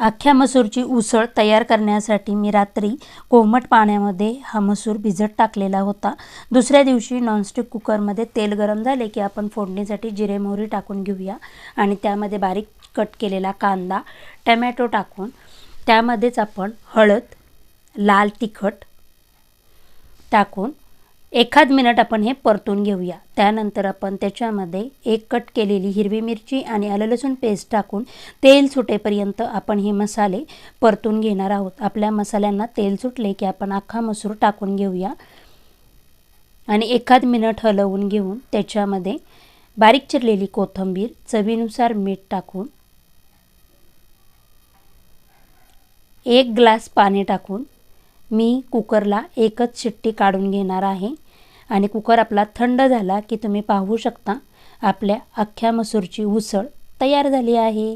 अख्ख्या मसूरची उसळ तयार करण्यासाठी मी रात्री कोमट पाण्यामध्ये हा मसूर भिजत टाकलेला होता। दुसऱ्या दिवशी नॉनस्टिक कुकरमध्ये तेल गरम झाले की आपण फोडणीसाठी जिरे मोहरी टाकून घेऊया आणि त्यामध्ये बारीक कट केलेला कांदा, टोमॅटो टाकून त्यामध्येच आपण हळद, लाल तिखट टाकून एखाद मिनिट आपण हे परतून घेऊया। त्यानंतर आपण त्याच्यामध्ये एक कट केलेली हिरवी मिरची आणि आलं लसूण पेस्ट टाकून तेल सुटेपर्यंत आपण हे मसाले परतून घेणार आहोत। आपल्या मसाल्यांना तेल सुटले की आपण अख्खा मसूर टाकून घेऊया आणि एखाद मिनिट हलवून घेऊन त्याच्यामध्ये बारीक चिरलेली कोथिंबीर, चवीनुसार मीठ टाकून 1 ग्लास पाणी टाकून मी कुकरला एकच शिट्टी काढून घेणार आहे आणि कुकर आपला थंड झाला की तुम्ही पाहू शकता आपल्या अख्ख्या मसूरची उसळ तयार झाली आहे।